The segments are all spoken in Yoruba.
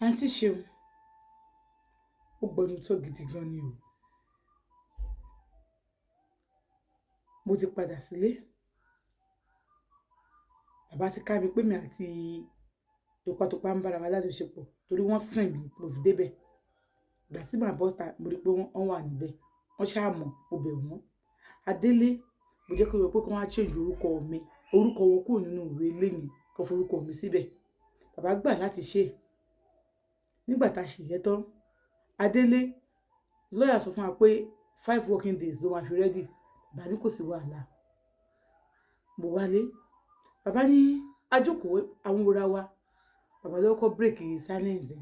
àǹtí Ṣeun ó gbọ́dọ̀ tó gidi gan ni o. Mo ti padà sílé. Bàbá ti ká mi pé mi àti tòpátòpá ń bára wa lájọṣepọ̀ torí wọ́n sìn mí mo fi débẹ̀. Ìgbà tí màá bọ́ ta mo rí pé wọ́n wà níbẹ̀. Wọ́n ṣáà mọ̀ mo bẹ̀ wọ́n. Adélé mo jẹ́ kó yọ pé kí wọ́n á change orúkọ mi. Orúkọ wọn kúrò nínú ìwé ilé mi kó forúkọ mi síbẹ̀. Bàbá gbà láti ṣe. Nígbà tá a ṣe yẹn tán, Adélé lọ́yà sọ fún wa pé 5 working days ló máa fi ready. Bàbá ní kò sí wàhálà. Mo wálé. Bàbá ní ajókòó àwọn òra wa. Bàbá ló kọ́ break silence.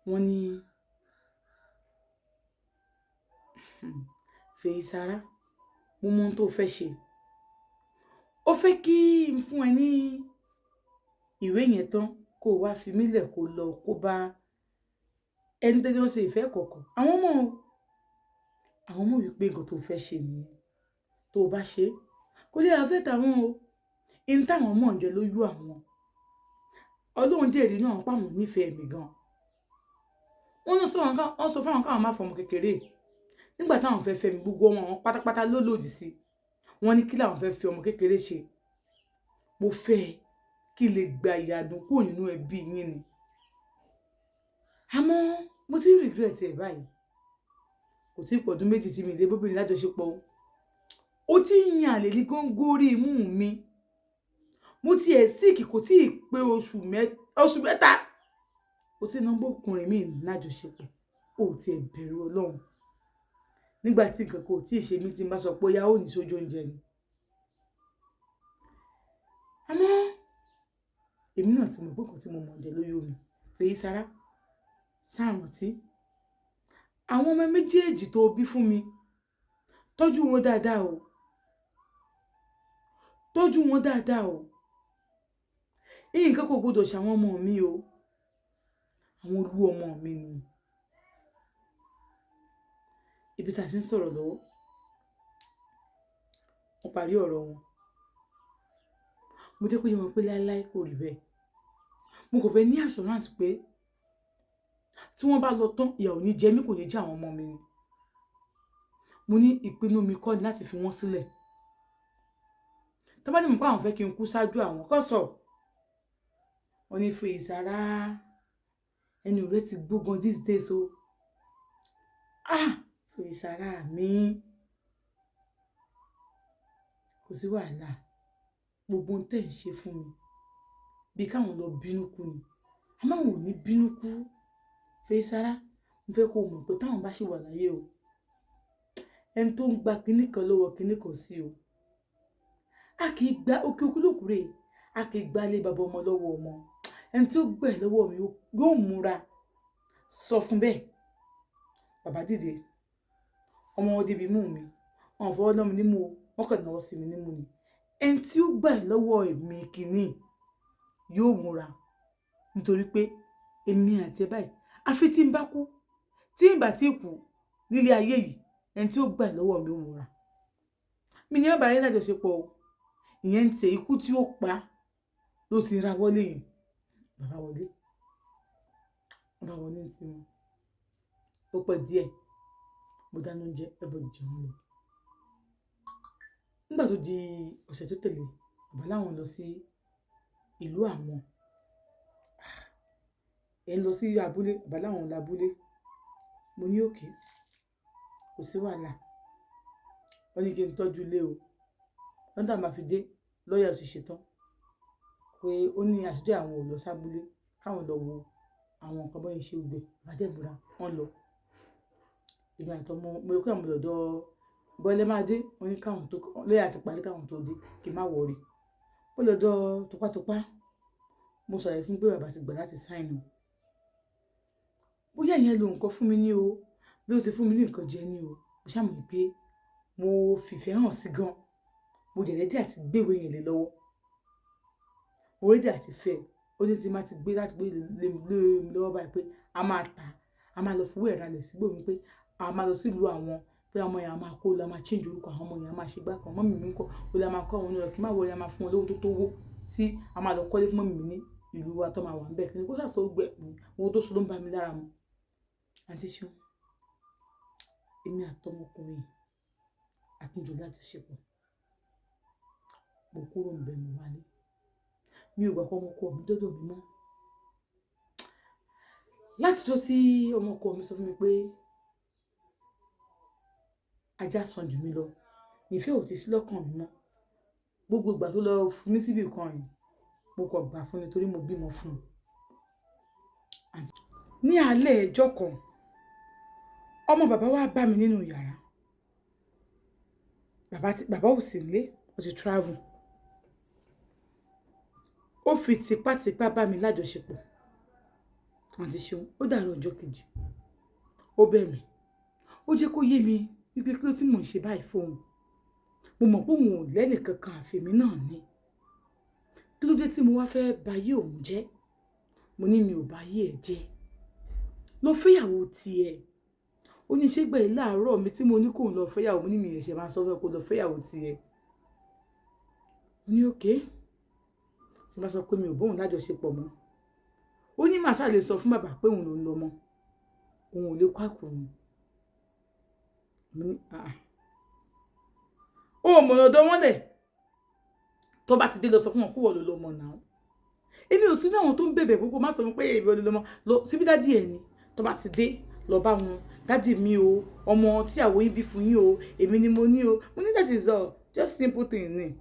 Wọ́n ní Fèyísará, mo mọ ohun tó fẹ́ ṣe. Ó fẹ́ kí n fún ẹ ní ìwé yẹn tán kó wá fi mí lẹ̀ kó lọ kó bá ẹni tó ń ṣe ìfẹ́ kọ̀ọ̀kan. Àwọn ọmọ wípé nǹkan tó fẹ́ ṣe nìyẹn. Tó bá ṣe kó lè affect àwọn o. In táwọn mọ̀ ń jẹ lójú àwọn. Ọlọ́run dèrè náà pa àwọn nífẹ̀ẹ́ mi gan. Wọ́n sọ fún àwọn káwọn má fọmọ kékeré. Nígbà táwọn fẹ́ fẹ́ mi gbogbo wọn pátápátá ló lòdì sí. Wọ́n ní kí làwọn fẹ́ fi ọmọ kékeré ṣe. Mo fẹ́ kí lè gba ìyàdùn kúrò nínú ẹbí yín ni. Àmọ́ mo ti regret ẹ̀ báyìí. Kò tí ì pọ̀dún méjì tí mi lè bóbìnrin lájọṣepọ̀ o. Ó ti ń yan àlè ní góńgórí imú mi. Mo ti ẹ̀ sick kò tí ì pé oṣù mẹ́ta. Ó ti ná bókùnrin mi lájọṣepọ̀. Ó ti ẹ̀ bẹ̀rù Ọlọ́run. Nígbà tí nǹkan kò tí ì ṣe mí tí n bá sọ pé yá ò ní sójú oúnjẹ ni. Àmọ́ èmi náà ti mọ̀ pé nǹkan tí mo mọ̀ jẹ lórí omi. Fèyísará, ṣàrántí. Àwọn ọmọ méjèèjì tó bí fún mi, tọ́jú wọn dáadáa o. Tọ́jú wọn dáadáa o. Nǹkan kò gbọdọ̀ ṣàwọn ọmọ mi o. Àwọn olú ọmọ mi ni. Ibi tá a ṣe ń sọ̀rọ̀ lọ́wọ́. Wọ́n parí ọ̀rọ̀ wọn. Mo jẹ́ kó yé wọn pé láéláé kò rí bẹ́ẹ̀. Mo kò fẹ́ ní assurance pé tí wọ́n bá lọ tán ìyà ò ní jẹ mí kò ní jẹ àwọn ọmọ mi ni. Mo ní ìpinnu mi kọ́ ni láti fi wọ́n sílẹ̀. Tí wọ́n bá ní mọ̀ pé àwọn fẹ́ kí n kú ṣáájú àwọn kọ́ sọ. Wọ́n ní Fèyísará ẹni rẹ̀ ti gbógan these days o. Fèyísará mi. Kò sí wàhálà. Gbogbo ohun tẹ́ ń ṣe fún mi. Bí káwọn lọ bínú kú ni. Àmọ́ àwọn ò ní bínú kú. Fèyísará, mo fẹ́ kó mọ̀ pé táwọn bá ṣì wà láyé o. Ẹni tó ń gba kinní kan lọ́wọ́ kinní kan sí o. A kì í gba òkè òkúlòkúrè. A kì í gba lé bàbá ọmọ lọ́wọ́ ọmọ. Ẹni tí ó gbẹ̀ lọ́wọ́ mi yóò múra. Sọ fún bẹ́ẹ̀. Bàbá dìde. Ọmọ wọn débi mú mi. Wọ́n fọwọ́ lọ́ mi nímú o. Wọ́n kàn náwó sí mi nímú ni. Ẹni tí ó gbẹ̀ lọ́wọ́ èmi kìíní yóò múra. Nítorí pé èmi àti ẹ báyìí. Àfi tí n bá kú. Tí n bá ti kú nílé ayé yìí. Ẹni tí ó gbẹ̀ lọ́wọ́ mi ó múra. Mi ní bàbá yẹn lájọṣepọ̀ o. Ìyẹn ń tẹ ikú tí ó pa ló ti ra wọlé yẹn. Bàbá wọlé. Bàbá wọlé ń ti wọn. Ó pẹ́ díẹ̀. Mo dáná oúnjẹ everybody jẹun lọ. Nígbà tó di ọ̀sẹ̀ tó tẹ̀lé, bàbá láwọn lọ sí ìlú àwọn. Ẹ ń lọ sí abúlé, bàbá láwọn lọ abúlé. Mo ní òkè. Kò sí wàhálà. Wọ́n ní kí n tọ́jú ilé o. Wọ́n dà máa fi dé lọ́yà ti ṣetán. Pé ó ní àṣírí àwọn ò lọ sábúlé. Káwọn lọ wo àwọn nǹkan bọ́ yẹn ṣe gbé. Bàbá dẹ́bùra wọ́n lọ. Èmi àtọmọ mo rí pé àwọn lọ́dọ̀ bọ́lẹ̀ máa dé. Wọ́n ní káwọn tó lọ́yà ti parí káwọn tó dé kí n má wọrí. Ó lọ́dọ̀ tọpátọpá. Mo sọ̀rọ̀ fún pé bàbá ti gbà láti sign o. Bóyá ìyẹn lo nǹkan fún mi ní o. Bí ó ti fún mi ní nǹkan jẹ ní o. Mo ṣàmọ̀ pé mo fìfẹ́ hàn sí gan. Mo dẹ̀ ready àti gbé ìwé yẹn lé lọ́wọ́. Mo ready àti fẹ́. Ó ní tí má ti gbé láti gbé lé mi lọ́wọ́ báyìí pé a máa tà. A máa lọ fowó ẹ̀rà lẹ̀ sígbò mi pé a máa lọ sí ìlú àwọn pé ọmọ yẹn a máa kó lọ, a máa change orúkọ àwọn ọmọ yẹn a máa ṣe gbá kan. Mọ́mì mi ń kọ́ ó lè máa kọ́ àwọn ọmọ náà kí n má wọlé a máa fún wọn lówó tó wó tí a máa lọ kọ́lé fún mọ́mì mi ní ìlú wa tó máa wà ń bẹ̀ kí ni kó sàṣọ gbẹ owó tó so ló ń bá mi lára mu. Àǹtí Ṣeun, èmi àtọmọkùnrin àtúnjọ lájọṣepọ̀, mo kúrò ń bẹ̀ mo wálé, mi ò gbà kọ́ ọmọkọ mi dọ́dọ̀ mi mọ́. Láti tó sí ọmọkọ mi sọ fún mi pé ajá sàn jù mí lọ, ìfẹ́ ò ti sí lọ́kàn mi mọ́. Gbogbo ìgbà tó lọ fún mi síbì kan yìí, mo kàn gbà fún ni torí mo bímọ fún un. Ní alẹ́ ẹjọ́ kan, ọmọ bàbá wa bá mi nínú yàrá. Bàbá ò sí nílé, ó ti travel. Ó fi tipátipá bá mi lájọṣepọ̀. Àǹtí Ṣeun, ó dàárọ̀ ọjọ́ kejì, ó bẹ̀ mí, ó jẹ́ kó yé mi wípé kí ló tí mò ń ṣe báyìí fóun. Mo mọ̀ pé òun ò lẹ́nì kankan àfèmí náà ni. Kí ló dé tí mo wá fẹ́ bayé òun jẹ́? Mo ní mi ò bayé ẹ̀ jẹ́. Lọ fẹ́yàwó tiẹ̀. Ó ní ṣé gbẹ̀yìn láàárọ̀ mi tí mo ní kóun lọ fẹ́yàwó, mo ní mi ẹ̀ṣẹ̀ máa sọ fẹ́ kó lọ fẹ́yàwó tiẹ̀. Mo ní okay. Tí bá sọ pé mi ò bóun lájọṣepọ̀ mọ́. Ó ní màá ṣáà lè sọ fún bàbá pé òun ló ń lọ mọ́. Òun ò lè kó àkùnrin. Mo ní ó mọ̀ ọ̀dọ̀ wọn lẹ̀. Tó bá ti dé lọ sọ fún wọn kó wọ́n ló lọ mọ̀ náà. Èmi ò sí ní àwọn tó ń bẹ̀bẹ̀ kókó má sọ fún pé èmi ò lè lọ mọ́. Lọ síbí dádì ẹ̀ ni. Tó bá ti dé lọ bá wọn. Dádì mi o, ọmọ tí àwọ̀ yín bí fún yín o, èmi ni mo ní o. Mo ní that is all, just simple thing ni.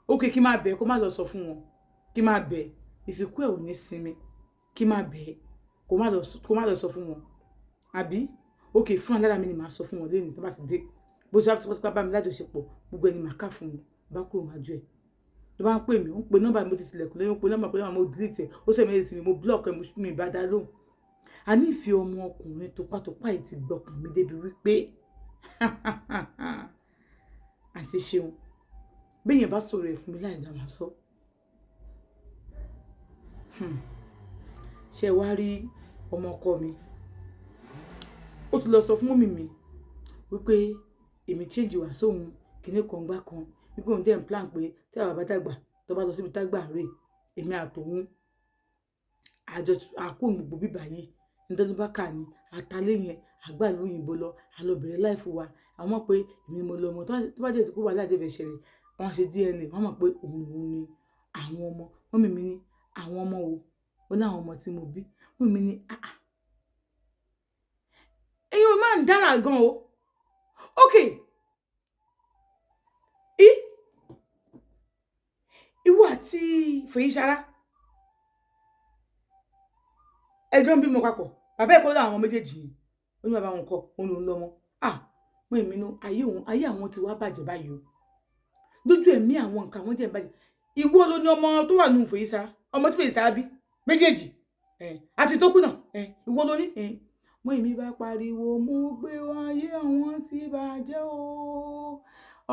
Okay, kí má bẹ̀ kó má lọ sọ fún wọn. Kí má bẹ̀ ìsìnkú ẹ̀ ò ní sinmi. Kí má bẹ̀ kó má lọ sọ fún wọn. Àbí? Okay, fún alára mi ni màá sọ fún wọn lẹ́yìn tó bá ti dé. Bó ṣe wá bá mi lájọṣepọ̀, gbogbo ẹni màá kà fún mi. Bá kúrò wájú ẹ̀. Ló bá ń pè mí, ó ń pe nọ́mbà mi, mo ti tilẹ̀kùn lẹ́yìn, ó ń pe nọ́mbà mo delete ẹ̀. Ó send message sí mi, mo block ẹ̀, mi bá dá lóhùn. A ní ìfẹ́ ọmọ ọkùnrin topátopá yìí ti gbọ́kàn mi débi wípé Àǹtí Ṣeun, béèyàn bá sọ̀rọ̀ ẹ̀ fún mi láì dá máa sọ. Ṣé wá rí ọmọ ọkọ mi? Ó ti lọ sọ fún mọ́mì mi wípé èmi change wá sóhun kíní kan gbá kan, wípé òun dẹ̀ ń plan pé tí àwọn bá dàgbà tó bá lọ síbi tágbà rè èmi àtòun àjọ àkó gbogbo bíbà yìí nítorí bá kà ní àtàlé yẹn àgbà ìlú òyìnbó lọ àlọ́bẹ̀rẹ̀ láìfò wa àwọn mọ̀ pé èmi mo lọ ọmọ tó bá jẹ́ ìtúkú wà láti fẹ́ ṣẹlẹ̀ wọ́n ṣe DNA wọ́n mọ̀ pé òun ni àwọn ọmọ. Mọ́mì mi ní àwọn ọmọ wo? Ó ní àwọn ọmọ tí mo bí. Mọ́mì mi ní ẹ̀yin ò máa ń dára gan o. Okay. Ìwọ àti Fèyíṣará ẹjọ́ ń bímọ papọ̀. Bàbá ẹ̀ kọ́ lọ àwọn méjèèjì yìí. Ó ní bàbá wọn kọ́, òun ló ń lọ́mọ. Mọ́ èmi nú ayé àwọn ti wá bàjẹ́ báyìí o. Lójú ẹ̀mí àwọn nǹkan àwọn jẹ́ bàjẹ́. Ìwọ ló ní ọmọ tó wà nínú Fèyíṣará, ọmọ tí Fèyíṣará bí méjèèjì. Àti tó kù náà, ìwọ ló ní. Mọ́ èmi bá pariwo mo gbé wáyé àwọn ti bàjẹ́ o.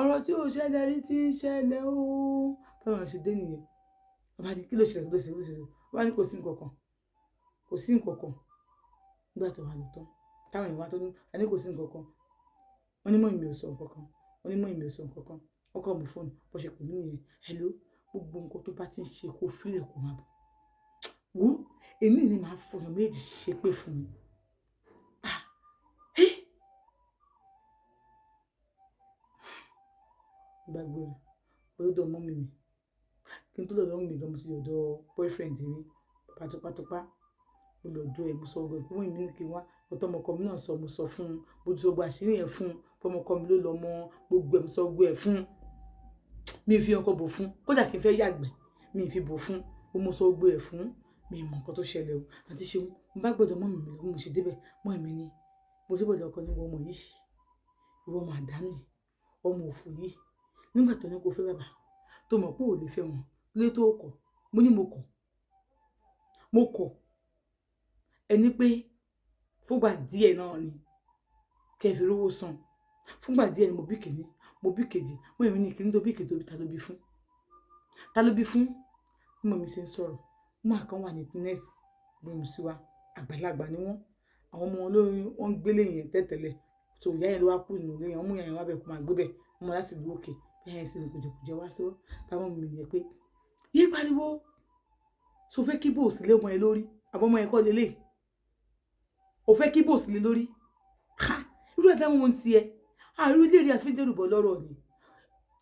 Ọ̀rọ̀ tí ò ṣẹlẹ̀ rí ti ń ṣẹlẹ̀ o. Báwọn ṣe dé nìyẹn. Bàbá ní kí ló ṣẹlẹ̀. Bàbá ní kò sí nǹkan kan. Kò sí nǹkan kan. Nígbà tó wà lóòótọ́. Táwọn èèyàn wá tó ní àní kò sí nǹkan kan. Wọ́n ní mọ́ èmi ò sọ nǹkan kan. Wọ́n ní mọ́ èmi ò sọ nǹkan kan. Wọ́n kọ́ mi fóònù. Bó ṣe pè mí nìyẹn. Hello, gbogbo nǹkan tó bá ti ń ṣe kó fílẹ̀ kó máa bọ̀. Wo èmi ni màá fọyàn méjì ṣe pé fún mi. Gbàgbé rẹ̀ olódò ọmọ mi kí n tó lọ́dọ̀ ọmọ mi gan mo ti lọ́dọ̀ boyfriend mi pátápátá mo lọ́dọ̀ ẹ̀ mo sọ ọgbẹ́ fún mi ní kí n wá ọ̀tọ̀ ọmọkọ mi náà sọ mo sọ fún un mo ti sọ gbogbo àṣírí yẹn fún un fọmọkọ mi ló lọ mọ gbogbo ẹ̀ mo sọ gbogbo ẹ̀ fún un mi fi ọkọ bò fún kódà kí n fẹ́ yàgbẹ́ mi fi bò fún mo sọ gbogbo ẹ̀ fún mi mọ̀ nǹkan tó ṣẹlẹ̀ o. Àǹtí Ṣeun mo bá gbọ́dọ̀ mọ́ mi lọ mo ṣe débẹ̀ mọ́ mi ní mo débẹ̀ lọ́kọ ní ọmọ yìí ìwọ máa dánù ọmọ òfò yìí nígbà tó ní kó fẹ́ bàbá tó mọ̀ pé ò lè fẹ́ wọn lé tó kọ̀ mo ní mo kọ̀ ẹni pé fúngbà díẹ̀ náà ni kẹfì rówó san fúngbà díẹ̀ ni mo bí kìíní mo bí kejì mo èmi ní kìíní tó bí kejì tó bí ta ló bí fún mo mi ṣe ń sọ̀rọ̀ mo àkàn wà ní next room sí wa àgbàlagbà ni wọ́n àwọn ọmọ olórin wọ́n ń gbélé yẹn tẹ́tẹ̀lẹ̀ tó ìyá yẹn ló wá kú nínú ilé yẹn wọ́n mú ìyá yẹn wá bẹ̀ kó máa gbé bẹ̀ wọ́n mọ láti lu òkè bẹ́ẹ̀ sì ni kùjẹkùjẹ wá sí táwọn mi nìyẹn pé yé pariwo so fẹ́ kí bòsí lé ọmọ ẹ lórí àbọ̀mọ ẹ kọ́ lélẹ̀ o fẹ́ kí bòsí lé lórí ha irú ẹ̀bẹ̀ wọn ti ẹ àìrí ilé rí àfíndérùbọ̀ lọ́rọ̀ ni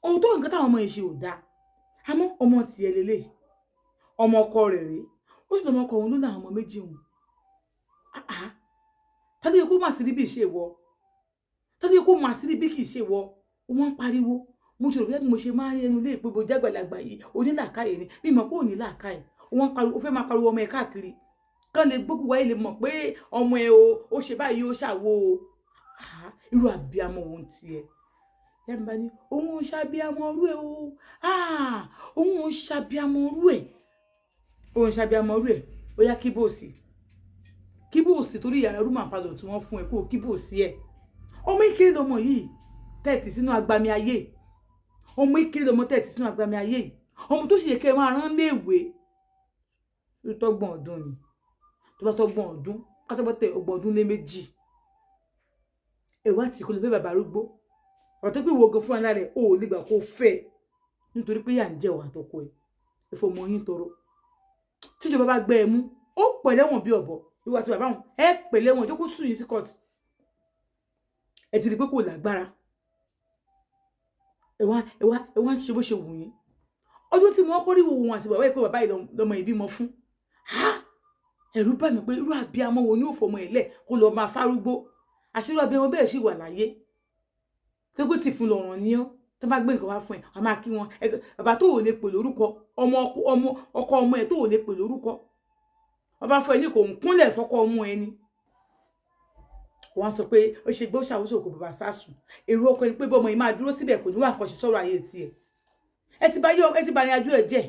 ohun tó nǹkan táwọn ọmọ yìí ṣe ò dáa àmọ́ ọmọ ti ẹ lélẹ̀ ọmọ ọkọ rẹ̀ rèé ó sì lọ́mọ ọkọ òun ló láwọn ọmọ méjì òun tàbí kó mà sí níbi ìṣe wọ tàbí kó mà sí níbi kì í ṣe wọ wọ́n pariwo mo ti rò bí mo ṣe máa ń rí ẹnu ilé ìpébo jágbàlagbà yìí onílàákàyè ni bí mo pé òní làákàyè wọ́n pariwo ó fẹ́ máa pariwo ọmọ ẹ̀ káàkiri kán lè gbógun wáyé lè mọ̀ pé ọmọ ẹ̀ ó ṣe báyìí ó ṣàwo irú àbíamọ òun tiẹ̀ ẹ̀ ń bá ní òun ń ṣàbíamọ rú ẹ̀ òun ń ṣàbíamọ rú ẹ̀ òun ń ṣàbíamọ rú ẹ̀ ó yá kíbòsì torí yàrá rúmà palọ̀ tí wọ́n fún ẹ kó kíbòsì ẹ̀ ọmọ ìkéré lọmọ yìí tẹ̀tì sínú agbami ayé ọmọ ìkéré lọmọ tẹ̀tì sínú agbami ayé ọmọ tó sì yẹ kẹ́ ẹ máa rán léèwé tó tọ́gbọ̀n ọdún ni tó bá tọ́gbọ̀n ọdún kátọ́bọ́tẹ̀ ọgbọ̀n ọdún lé méjì ẹ̀wá tí kò lè fẹ́ bàbá arúgbó ọ̀rọ̀ tó pé ìwọ gan fúnra rẹ̀ ò lè gbà kó fẹ́ nítorí pé yà ń jẹ́ wà tọkọ ẹ̀ ẹ̀fọ́ ọmọ yín tọrọ tíjọba bá gbẹ ẹ mú ó pẹ̀lẹ́wọ̀n bí ọ̀bọ ìwọ àti bàbá wọn ẹ pẹ̀lẹ́wọ̀n jókòó sùn yín sí kóòtù ẹ ti rí pé kò lágbára ẹwà ń ṣe bó ṣe wù yín ọdún tí mo kọ́ rí òun àti bàbá yìí pé bàbá yìí lọmọ ìbímọ fún ẹ̀rù bà mí pé irú àbíamọ wo ni ó fọmọ ẹ̀ lẹ̀ kó lọ máa fárúgbó àṣírí àbíamọ bẹ́ẹ̀ sì wà láyé tó gbé tì fún lọ́rùn ni ọ́ tó bá gbé nǹkan wá fún ẹ a máa kí wọn bàbá tó ò lè pè lórúkọ ọkọ ọmọ ẹ tó ò lè pè lórúkọ bàbá fún ẹ ní kò ń kúnlẹ̀ fọ́kọ ọmọ ẹni wọ́n sọ pé ó ṣe gbé ó ṣàwòsàn òkú bàbá sásùn èrò ọkọ ẹni pé bọ́mọ yìí máa dúró síbẹ̀ kò ní wà nǹkan ṣe sọ̀rọ̀ ayé tiẹ̀ ẹ ti bá ìrìn àjò ẹ̀ jẹ́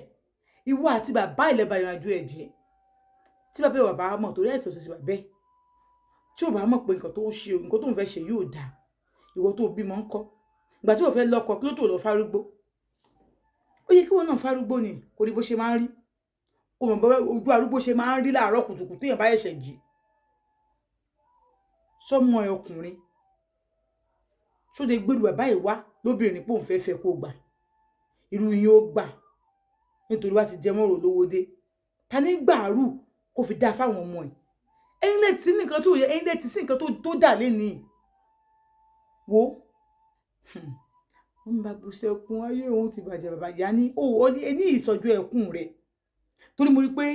ìwọ àti bàbá ilẹ̀ bá ìrìn àjò ẹ̀ jẹ́ tí bàbá bàbá mọ̀ torí ẹ̀sìn òṣèṣì bàbẹ́ tí ò bá mọ̀ pé nǹkan tó ń ṣe nǹkan tó ń fẹ́ ṣe yóò dáa ìwọ tó bímọ ń kọ́ ìgbà tí ò fẹ́ lọ́kọ kí ló tó lọ fárúgbó ó yẹ kí wọn náà fárúgbó ni kò rí bó ṣe máa ń rí kò mọ̀ bọ́ ojú arúgbó ṣe máa ń rí láàárọ̀ kùtùkùtù téèyàn bá ẹ̀ṣẹ̀ jì sọmọ ẹ ọkùnrin ṣó lè gbèrú bàbá yìí wá lóbìnrin pò ń fẹ́ kó gbà irú yín ó gbà nítorí wá ti jẹ mọ́rò lówó dé ta ní gbàrú kò fi dáa fáwọn ọmọ ẹ̀ ẹ̀yin lè tí nǹkan tó yẹ ẹ̀yin lè tí sí nǹkan tó dà lénìí wo wọ́n bá bu sẹ́kún ayé òun ti bàjẹ́ bàbá ìyá ní ó ní ìsọjú ẹkún rẹ̀ torí mo rí pé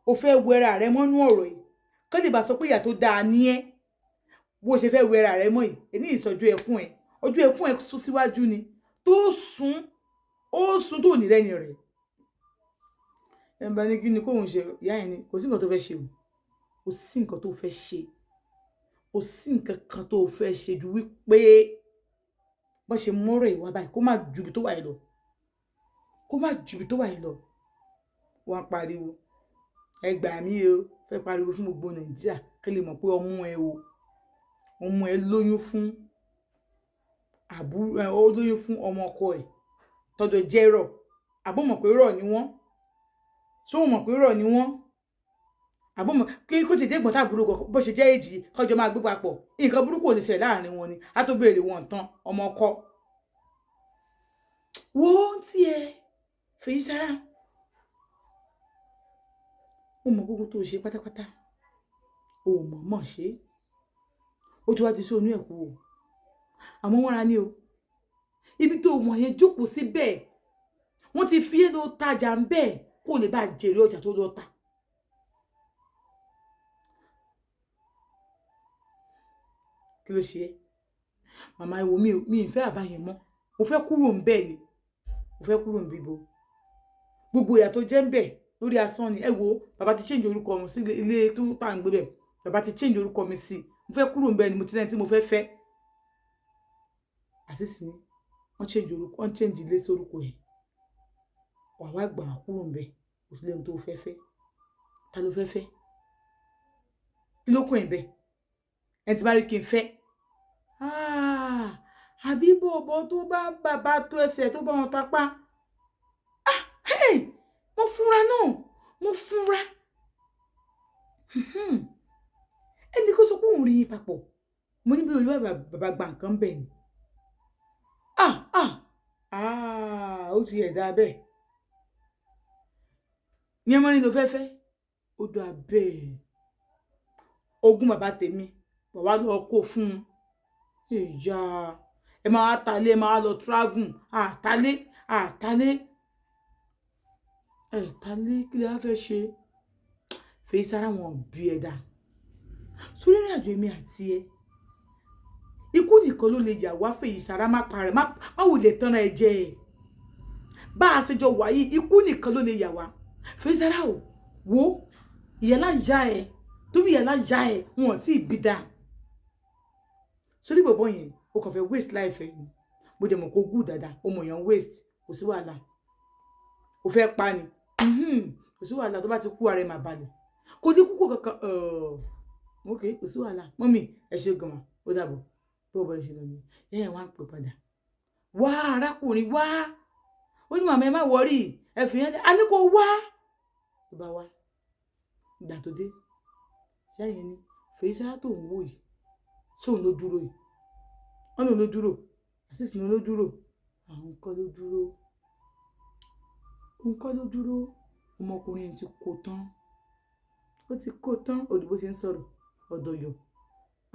o fẹ́ wẹra rẹ mọ́nú ọ̀rọ̀ yìí kọ́ lè bá sọ pé ìyá tó dáa ní ẹ́ bó ṣe fẹ́ wẹra rẹ mọ́ yìí ní ìsọjú ẹkún ẹ̀ ojú ẹkún ẹ̀ sún síwájú ni tó sún tó ní rẹ́ni rẹ̀ ẹ̀ ń bá ní kí ni kóun ṣe ìyá yẹn ni kò sí nǹkan tó fẹ́ ṣe o kò sí nǹkan tó fẹ́ ṣe kò sí nǹkan kan tó fẹ́ ṣe ju wípé wọ́n ṣe mọ́rọ̀ ìwà báyìí kó má ju ibi tó wà yìí lọ wọ́n pariwo ẹ gbà mí o fẹ́ pariwo fún gbogbo Nàìjíríà kí lè mọ̀ pé ọmọ ẹ lóyún fún àbúrò ó lóyún fún ọmọ ọkọ ẹ̀ tọ́jọ́ jẹ́ rọ̀ àbọ̀ mọ̀ pé rọ̀ ni wọ́n ṣó mọ̀ pé rọ̀ ni wọ́n àbọ̀ mọ̀ kí kó ti dégbọ̀n tàbúrò bó ṣe jẹ́ èjì kọjọ́ máa gbé papọ̀ nǹkan burúkú ò lè ṣẹlẹ̀ láàrin wọn ni á tó béèrè wọn tán ọmọ ọkọ wo tí ẹ fèyí sára ó mọ gbogbo tó ṣe pátápátá ó mọ̀ ṣe ó ti wá ti sí onú ẹ̀kú o àmọ́ wọ́n ra ní o ibi tó mọ̀ yẹn jókòó síbẹ̀ wọ́n ti fi é lọ tajà ń bẹ́ẹ̀ kó lè bá jèrè ọjà tó lọ tà kí ló ṣe é màmá ìwò mi ìfẹ́ àbáyẹn mọ́ mo fẹ́ kúrò ń bẹ́ẹ̀ ni mo fẹ́ kúrò ń bíbo gbogbo ìyà tó jẹ́ ń bẹ̀ lórí asán ni ẹ wo bàbá ti change orúkọ mi sí ilé tó tà ń gbé bẹ̀ bàbá ti change orúkọ mi sí mo fẹ́ kúrò ń bẹ́ẹ̀ ni mo ti lẹ́ni tí mo fẹ́ àṣìṣe ni wọ́n change ilé sí orúkọ ẹ̀ wà wá gbà kúrò ń bẹ̀ kò sí lẹ́ni tó fẹ́ ta ló fẹ́ kí ló kún ẹ̀ bẹ́ẹ̀ ẹ ti bá rí kí n fẹ́ àbí bọ̀bọ̀ tó bá bàbá tó ẹsẹ̀ tó bá wọn tapá mo fúnra náà mo fúnra ẹni kó sọ pé òun rí yín papọ̀ mo ní bí olú bàbá gba nǹkan bẹ́ẹ̀ ni ó ti ẹ̀dá bẹ́ẹ̀ yẹn mọ́ ní ló fẹ́fẹ́ ó dọ̀ abẹ́ ogún bàbá tèmi bàbá lọ kó fún ìyá ẹ máa talé ẹ máa lọ travel àtalé kí lè wá fẹ́ ṣe Fèyísará wọn bí ẹ̀dá sórí ìrìn àjò èmi àti ẹ ikú nìkan ló lè yà wá Fèyísará má parẹ́ má wulẹ̀ tanra ẹ jẹ bá a ṣe jọ wà yìí ikú nìkan ló lè yà wá Fèyísará o wo ìyàlá ya ẹ tóbi ìyàlá ya ẹ wọn ò tí ì bí dáa sórí bọ̀bọ̀ yẹn o kàn fẹ́ waste life ẹ̀ ni mo dẹ̀ mọ̀ kó gùn dáadáa o mọ̀ yẹn waste kò sí wàhálà o fẹ́ pa ni kò sí wàhálà tó bá ti kú ara ẹ̀ máa balẹ̀ kò ní kúkú kankan ok kò sí wàhálà mọ́mì ẹ ṣe gan-an ó dàbọ̀ bí ọ̀bọ̀ ẹ ṣe lọ ni yẹn wá ń pè padà wá arákùnrin wá ó ní màmá ẹ má wọrí ẹ fi yẹn a ní kó wá ló bá wá ìgbà tó dé ìyá yẹn ní Fèyísará tó ń wò yìí sóun ló dúró yìí ọ̀nà ló dúró àṣìṣe ló dúró àwọn nǹkan ló dúró ọmọkùnrin ti kó tán ó ti kó tán òdìbò ṣe ń sọ̀rọ̀ ọ̀dọ̀ yọ̀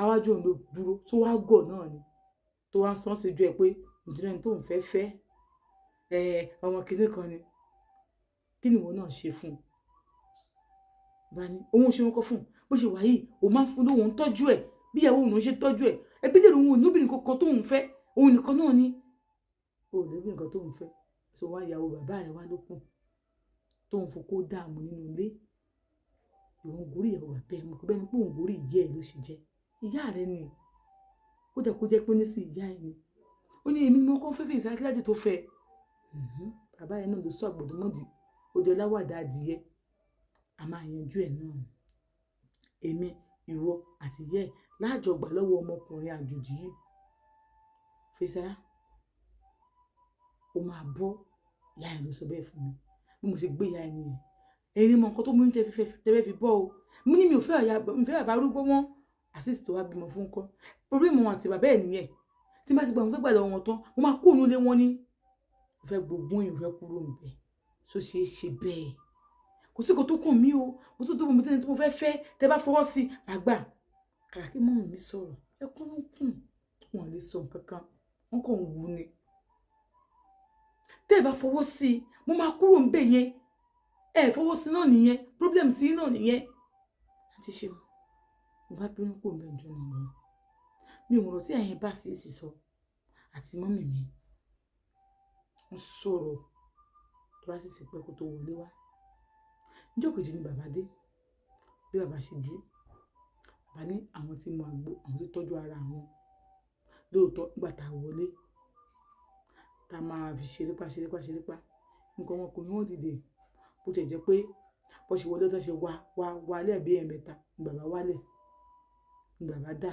awájú òun ló dúró tó wá gọ̀ náà ni tó wá sán sí ju ẹ pé ìdílé tó ń fẹ́ ọmọ kìnìún kan ni kí ni ìwọ náà ṣe fún un bá ní òun ṣe wọn kọ fún un bó ṣe wà yìí òun máa ń fún lóun tọ́jú ẹ̀ bí ìyàwó òun ṣe tọ́jú ẹ̀ ẹbí lè òun ònúbìnrin kankan tóun fẹ́ òun nìkan náà ni òun lóbìnrin kan tóun fẹ́ so wá ìyàwó bàbá rẹ̀ wá lókun tóun fokó dààmú nínú ilé òun gorí ìyàwó bàbá ẹ̀ mọ̀ pé bẹ́ẹ̀ ni pé òun gorí ìyá ẹ̀ ló ṣe jẹ́ ìyá rẹ̀ ni ó dẹ̀ kó jẹ́ pé ní sí ìyá ẹ̀ ni ó ní èmi ni mo kọ́ fẹ́ Fèyísará kí láti tó fẹ́ bàbá ẹ̀ náà ló sọ àgbọ̀dọ̀mọ́dì òde ọláwàdà adìyẹ a máa yanjú ẹ̀ náà èmi ìwọ àti ìyá ẹ̀ láàjọ gbà lọ́wọ́ ọmọkùnrin àjòjì yìí Fèyísará ó máa bọ́ ìyá ẹ̀ ló sọ bẹ́ẹ̀ fún mi bí mo ṣe gbé ìyá ẹ̀ nìyẹn ẹni mọ nǹkan tó mú ní tẹ́fẹ́ fi bọ́ o mo ní mi ò fẹ́ bàbá arúgbó wọn àṣìṣe tó wá bímọ fún kọ́ orí mu àti bàbá ẹ̀ nìyẹn tí bá ti gbà wọn fẹ́ gbà lọ́wọ́ wọn tán mo máa kó òun lé wọn ní mo fẹ́ gbogbo yìí mo fẹ́ kúrò níbẹ̀ tó ṣe é ṣe bẹ́ẹ̀ kò sí kò tó kàn mí o mo tó dóbo mo tẹ́ni tí mo fẹ́ tẹ́ bá fọwọ́ sí àgbà kàrà kí mọ́mù mi sọ̀rọ̀ ẹkún ló kùn wọn lè sọ nǹkan kan wọn kàn wù ni tẹ́ ẹ bá fọwọ́ sí mo máa kúrò níbẹ̀ yẹn ẹ fọwọ́ sí náà nìyẹn problem tí náà nìyẹn àti ṣe mo bá bínú kò mẹ́jọ nìyẹn mi ò mọ̀rọ̀ tí ẹ̀yin bá sì sọ àti mọ́mì mi wọ́n sọ̀rọ̀ tó bá sì sì pẹ́ kó tó wọlé wá níjọ́ kejì ni bàbá dé bí bàbá ṣe dé bàbá ní àwọn tí mu àgbo àwọn tó tọ́jú ara àwọn lóòótọ́ nígbà tá a wọlé tá a máa fi ṣerépa nǹkan ọmọkùnrin wọn dìde bó ti jẹ́ pé bó ṣe wọlé tó ṣe wá lẹ́ẹ̀bí ẹ̀mẹ́ta ní bàbá wálẹ̀ ní bàbá dà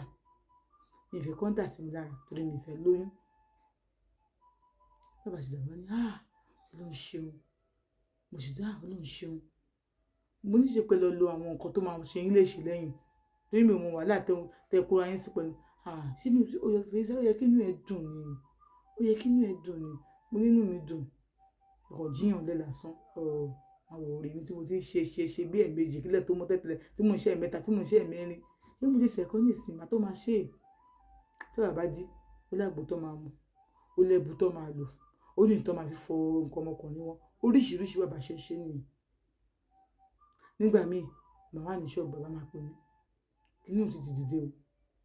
mi ìfẹ́ kọ́ńtà sí mi lára torí mi ìfẹ́ lóyún bàbá sì dàgbà ní Ọlọ́run ṣeun mo sì dá Ọlọ́run ṣeun mo ní ṣe pé lọ lo àwọn nǹkan tó máa ṣe yín lè ṣe lẹ́yìn torí mi ò mọ wàhálà tẹ kóra yín sí pẹ̀lú ṣé mi ò yẹ Fèyísará ó yẹ kí inú ẹ dùn ni mo nínú mi dùn ọkọ̀ jíyàn lẹ́ lásán àwọn òrè mi tí mo ti ń ṣe bí ẹ̀ẹ̀mejì kílẹ̀ tó mọ́ tẹ́tẹ́lẹ̀ tí mo ń ṣe ẹ̀mẹ́ta tí mo ń ṣe ẹ̀mẹ́rin ní mo ti sẹ̀kọ́ ní ìsìn tó máa ṣe tó bàbá jí ó lágbo tó máa mu ó lẹ́bu tó máa lò ó ní ìtọ́ máa fi fọ nǹkan ọmọkùnrin wọn oríṣiríṣi bàbá ṣe nìyẹn nígbà míì màmá ní ṣọ́ọ̀bù bàbá máa pè mí inú ti dìde o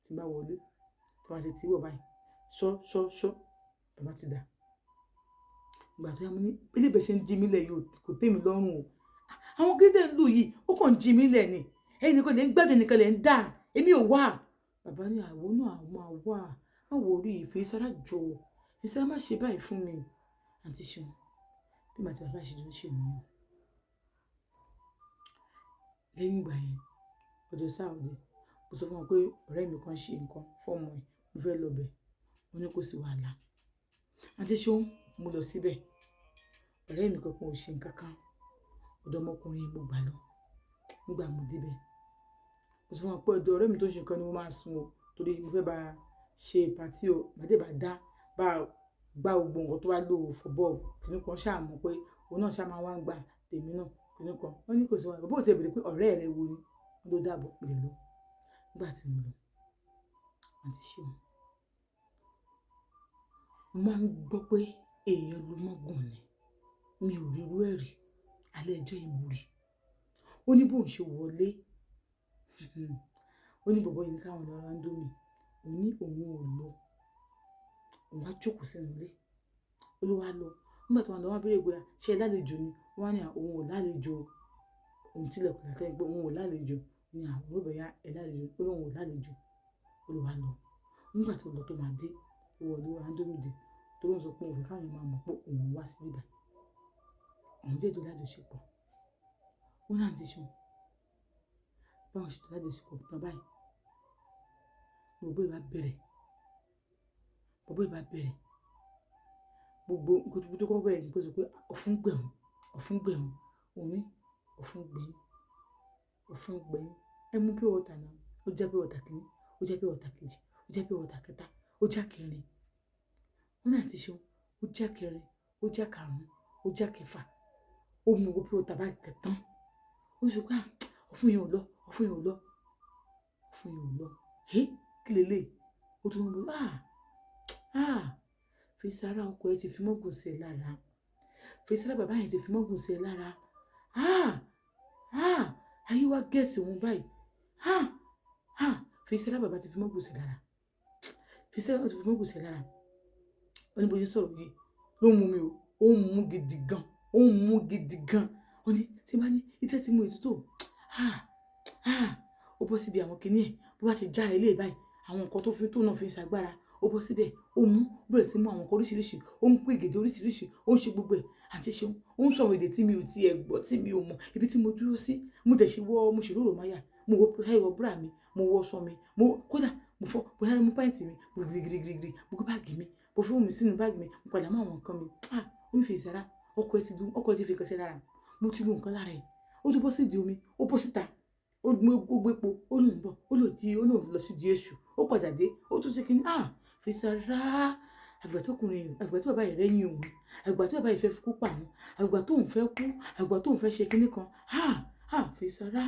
tí bá wọlé tó bá ṣe tí wọ̀ báyìí ṣọ́ bàbá ti dà ìgbà tó yá mo ní ilé ṣe ń jí mi lẹ̀ yìí kò tẹ́ mi lọ́rùn o àwọn kéde ń lù yìí ó kàn ń jí mi lẹ̀ ni ẹnì kan lè ń gbàdúrà nìkan lè ń dà èmi ò wà bàbá ní àwọn náà àwọn máa wà má wò rí Fèyísará jọ Fèyísará má ṣe báyìí fún mi àǹtí ṣeun bí màtí bàbá ṣe tó ń ṣe nìyẹn lẹ́yìn ìgbà yẹn ọjọ́ sáàdì mo sọ fún wọn pé ọ̀rẹ́ mi kan ṣe nǹkan fọ́ọ̀mù ẹ̀ mo fẹ́ lọ bẹ̀ mo ní kò sí wàhálà àǹtí ṣeun mo lọ síbẹ̀ ọ̀rẹ́ mi kankan ò ṣe nǹkan kan ọ̀dọ̀ ọmọkùnrin mo gbà lọ nígbà mo débẹ̀ mo sọ fún wọn pé ọ̀dọ̀ ọ̀rẹ́ mi tó ń ṣe nǹkan ni mo máa sùn o torí mo fẹ́ bá ṣe pàtí o màdé bá dá bá gbá gbogbo nǹkan tó wá lò fọ́ bọ́ọ̀lù kìnnì kan ṣáà mọ̀ pé òun náà ṣáà máa wá ń gbà tèmi náà kìnìún kan wọ́n ní kò sí wàhálà bó ti bèrè pé ọ̀rẹ́ rẹ wo ni wọ́n ló dàbọ̀ pè lọ nígbà tí mo lọ àǹtí Ṣeun mo máa ń gbọ́ pé èèyàn ló mọ́gùn ni mi ò rí irú ẹ̀ rí alẹ́ ẹjọ́ ìmú rí ó ní bóun ṣe wọlé ó ní bọ̀bọ́ yìí ní káwọn lọ́ra ń dómi òun ní òun ò lọ òun wá jókòó sínú ilé ó ló wá lọ nígbà tó wọn lọ wọn béèrè pé ṣé ẹ lálejò ni wọn ní òun ò lálejò òun tilẹ̀kùn látẹ̀ pé òun ò lálejò ní àwọn olóbẹ̀yà ẹ lálejò ó lóun ò lálejò ó ló wá lọ nígbà tó lọ tó máa dé ó wọlé wá ń dómi dé tó ló ń sọ pé òun fẹ́ káwọn máa mọ̀ pé òun wá sí ibà òun dé tó lájọṣepọ̀ ó náà ti Ṣeun báwọn ṣètò lájọṣepọ̀ tán báyìí gbogbo ìbá bẹ̀rẹ̀ gbogbo nǹkan tó kọ́ bẹ̀rẹ̀ ní pé sọ pé ọ̀fun gbẹ̀hún òun ní ọ̀fun gbẹ̀yìn ẹ mú pure water náà ó jẹ́ pure water kìíní ó jẹ́ pure water kejì ó jẹ́ pure water kẹta ó já kẹrin ó náà ti Ṣeun ó já kẹrin ó já karùn-ún ó já kẹfà ó mú gbogbo pure water báyìí kẹtàn ó sọ pé ọ̀fun yẹn ò lọ kí lélẹ̀ ó tún ń bọ̀ Fisara ọkọ ẹ ti fi mọ́gùn sí ẹ lára Fisara bàbá yẹn ti fi mọ́gùn sí ẹ lára ayé wa gẹ̀ẹ́sì òun báyìí Fisara bàbá ti fi mọ́gùn sí ẹ lára Fisara bàbá ti fi mọ́gùn sí ẹ lára ó ní bó ṣe sọ̀rọ̀ yìí ló ń mú mi o ó ń mú gidi gan ó ní tí bá ní ìtẹ́ tí mo ètùtù ó bọ́ síbi àwọn kinní ẹ̀ bó bá ti já ilé báyìí àwọn nǹkan tó náà fi ń ṣàgbára ó bọ́ síbẹ̀ ó bẹ̀rẹ̀ sí mú àwọn nǹkan oríṣiríṣi ó ń pè gèdè oríṣiríṣi ó ń ṣe gbogbo ẹ̀ àǹtí Ṣeun ó ń sọ àwọn èdè tí mi ò tiẹ̀ gbọ́ tí mi ò mọ̀ ibi tí mo dúró sí mo dẹ̀ ṣe mo ṣe róró máyà mo wọ búrà mi mo wọ ọsọ mi kódà mo fọ bóyá mo pàǹtì mi mo gidigidi mo gbé báàgì mi mo fún mi sínú báàgì mi mo padà mọ́ àwọn nǹkan mi ó ń fi ìsára ọkọ ẹ ti fi kẹsẹ̀ lára mo ti lo nǹkan lára ẹ̀ ó tún bọ́ sí ìdí omi ó bọ́ síta ó gbé epo ó lòun bọ̀ ó lọ sí di èṣù ó padà dé ó tún ṣe kí ni Fisara àgbà tí bàbá yìí rẹ́yìn òun àgbà tí bàbá yìí fẹ́ kú pa òun àgbà tó ń fẹ́ kú àgbà tó ń fẹ́ ṣe kinní kan Fisara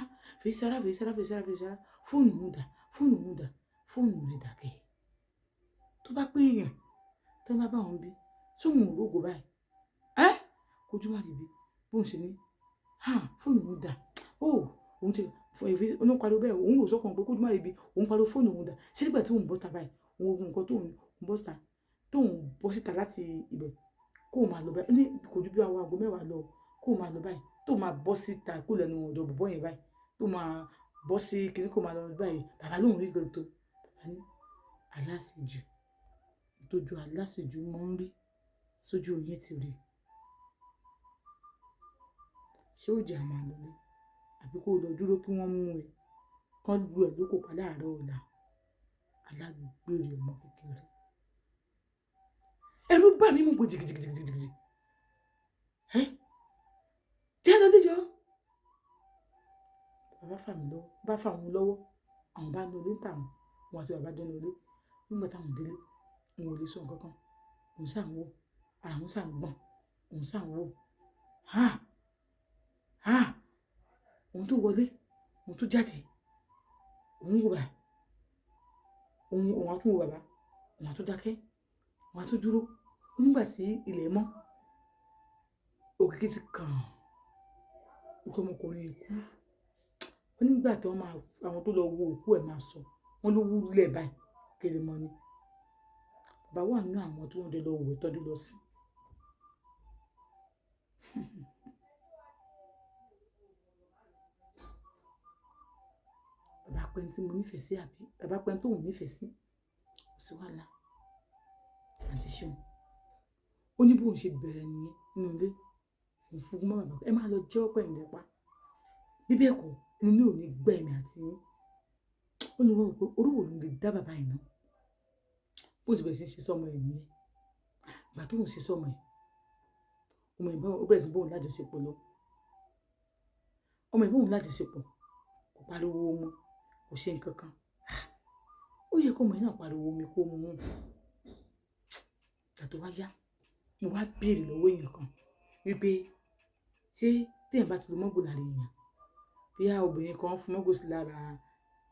fóònù rẹ̀ dàkẹ́ tó bá pé èèyàn tó bá bá wọn bí sóhun òrógò báyìí kojú má rí bí bóun ṣe ní fóònù òun dà òun ti òun pariwo bẹ́ẹ̀ òun rò sọ́kàn pé kójú má rí bí òun pariwo fóònù òun dà ṣé nígbà tí òun bọ́ ta báyìí òun nǹkan tó ń bọ́ síta láti ibẹ̀ kó máa lọ báyìí ní kò ju bí àwọn aago mẹ́wàá lọ kó máa lọ báyìí tó máa bọ́ síta kó lẹ́nu ọ̀dọ̀ bọ̀bọ́ yẹn báyìí tó máa bọ́ sí kinní kó máa lọ báyìí bàbá lóun rí gbẹ̀tọ̀ bàbá ní aláṣejù tójú aláṣejù mọ́ ń rí sójú oyin ti rí ṣé ó jẹ́ àmà lọ́lẹ́ àbí kó lọ dúró kí wọ́n mú ẹ kán lu ẹ̀ lóko pa láàárọ̀ ọ̀la alágbèrè ọmọ kékeré ẹ̀rù bà mí mú gbò jìgìjìgìjìgìjì jẹ́ lọ níjọ́ bá fà wọn lọ́wọ́ àwọn bá lọ létà wọn àti bàbá jọ́nà lé nígbà táwọn délé wọn ò lè sọ nǹkan kan òun sàn wò ara wọn sàn gbọ̀n òun sàn wò òun tó wọlé òun tó jáde òun wò báyìí òun àtún wo bàbá òun àtún dákẹ́ òun àtún dúró nígbà tí ilẹ̀ mọ́ òkìkí ti kàn òkè ọmọkùnrin ikú ó nígbà tí àwọn tó lọ wo òkú ẹ̀ máa sọ wọ́n ló wúlẹ̀ báyìí kéré mọ́ ni bàbá wà nínú àwọn tí wọ́n jọ lọ wò tọ́jú lọ sí bàbá pẹ́ni tí mo nífẹ̀ẹ́ sí àbí bàbá pẹ́ni tó wù nífẹ̀ẹ́ sí kò sí wàhálà àǹtí Ṣeun ó ní bóun ṣe bẹ̀rẹ̀ nìyẹn nínú ilé òun fún mọ́ bàbá ẹ máa lọ jẹ́wọ́ pẹ̀lú nípa bíbí ẹ̀kọ́ inú ní òní gbẹ́ ẹ̀mí àti yín ó ní wọ́n rò pé orúwò ló lè dá bàbá yìí náà bó ti bẹ̀rẹ̀ sí ṣe sọ́mọ ẹ̀ nìyẹn ìgbà tó ń ṣe sọ́mọ ẹ̀ ọmọ ìbọn ó bẹ̀rẹ̀ sí bóun lájọṣepọ̀ lọ ọmọ ìbọn òun lájọṣepọ̀ kò pariwo ọmọ kò ṣe nǹkan kan ó yẹ kó ọmọ yìí náà pariwo omi kó mú un ìgbà tó wá yá mo wá béèrè lọ́wọ́ èèyàn kan wípé ṣé téèyàn bá ti lo mọ́gò lára èèyàn bí a obìnrin kan fún mọ́gò sí lára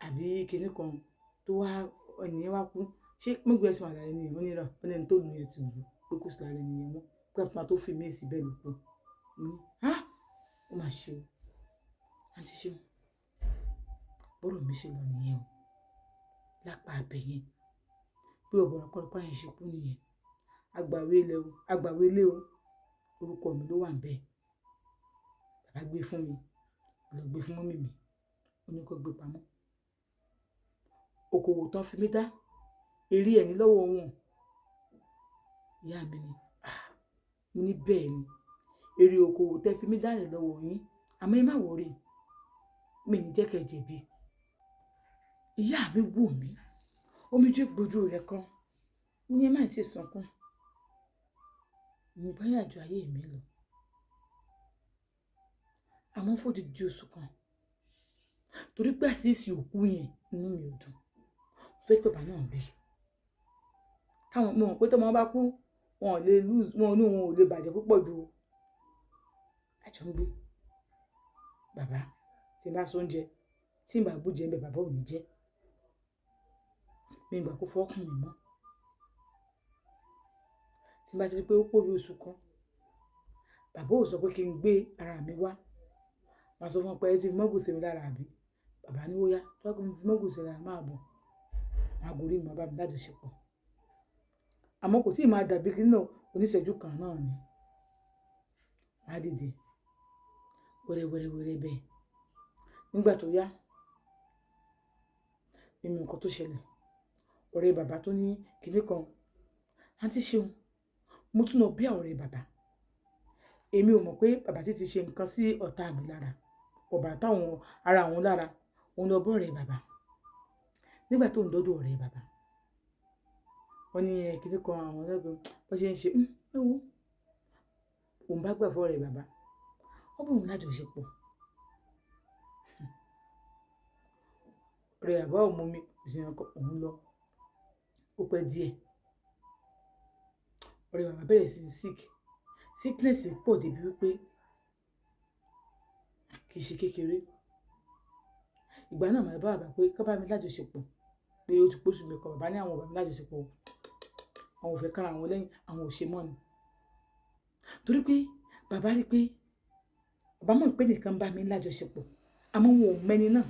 àbí kinní kan tó wá ènìyàn wá kú ṣé mọ́gò ẹ̀ sì wà lára ènìyàn wọ́n ní rà wọ́n ní ẹni tó lù yẹn ti lù pé kò sí lára ènìyàn mọ́ pé àtúntò tó fi mí sí bẹ́ẹ̀ ló kú ó mà ṣe o àǹtí Ṣeun bọ́rọ̀ mi ṣe lọ nìyẹn o lápá abẹ yẹn bí ọ̀bọ̀rọ̀ kọ́lọ́pàá yẹn ṣe kú nìyẹn àgbàwé ilé o orúkọ mi ló wà ń bẹ́ẹ̀ bàbá gbé fún mi lọ gbé fún mọ́mì mi ó ní kó gbé pamọ́ okòwò tán fi mí dá eré ẹ̀ ní lọ́wọ́ wọn ìyá mi ni mo ní bẹ́ẹ̀ ni èrè okòwò tẹ́ fi mí dá rẹ̀ lọ́wọ́ yín àmọ́ ẹ má wọrí mi ní jẹ́ kẹ́ jẹ̀bi ìyá mi wò mí omi jó gbójú rẹ̀ kan ní ẹ má ti sunkún mo bá ìrìnàjò ayé mi lọ àmọ́ fòdì di oṣù kan torí pé àṣìṣe òkú yẹn inú mi ò dùn fẹ́ pé bàbá náà rí káwọn mọ̀ pé tọ́mọ bá kú wọn ò lè lose wọn ní wọn ò lè bàjẹ́ púpọ̀ ju àjọ ń gbé bàbá tí n bá so oúnjẹ tí n bá bú jẹ ń bẹ bàbá ò ní jẹ mi ìgbà kó fọkàn mi mọ́ tí n bá ti rí pé ó pọ̀ bí oṣù kan bàbá ò sọ pé kí n gbé ara mi wá màá sọ fún ọ pé ẹ ti fi mọ́gùn sí mi lára àbí bàbá ní ó yá tó kí n fi mọ́gùn sí lára máa bọ̀ máa gorí mi bá mi lájọṣepọ̀ àmọ́ kò tí ì máa dàbí kí náà oníṣẹ́jú kan náà ni máa dìde wẹ́rẹ́wẹ́rẹ́wẹ́rẹ́ bẹ́ẹ̀ nígbà tó yá mímú nǹkan tó ṣẹlẹ̀ ọ̀rẹ́ bàbá tó ní kinní kan àǹtí Ṣeun mo tún lọ bí ọ̀rẹ́ bàbá èmi ò mọ̀ pé bàbá ti ṣe nǹkan sí ọ̀tá mi lára ọ̀bà táwọn ara àwọn lára òun lọ bọ́ ọ̀rẹ́ bàbá nígbà tó ń dọ́dọ̀ ọ̀rẹ́ bàbá wọ́n ní kinní kan àwọn ọlọ́gbọ̀n bó ṣe ń ṣe ẹ̀wọ̀ òun bá gbà fún ọ̀rẹ́ bàbá ó bọ̀ òun lájọṣepọ̀ ọ̀rẹ́ bàbá ò mú mi ìsìn ọkọ̀ òun lọ ó pẹ́ díẹ̀ ọ̀rẹ́ bàbá bẹ̀rẹ̀ sí ní sickness pọ̀ débi wípé kì í ṣe kékeré ìgbà náà màá bá bàbá pé ká bá mi lájọṣepọ̀ pé ó ti pósù mi kan bàbá ní àwọn ò bá mi lájọṣepọ̀ àwọn ò fẹ́ kára àwọn lẹ́yìn àwọn ò ṣe mọ́ ni torí pé bàbá rí pé bàbá mọ̀ pé nìkan bá mi lájọṣepọ̀ àmọ́ wọn ò mẹ́ni náà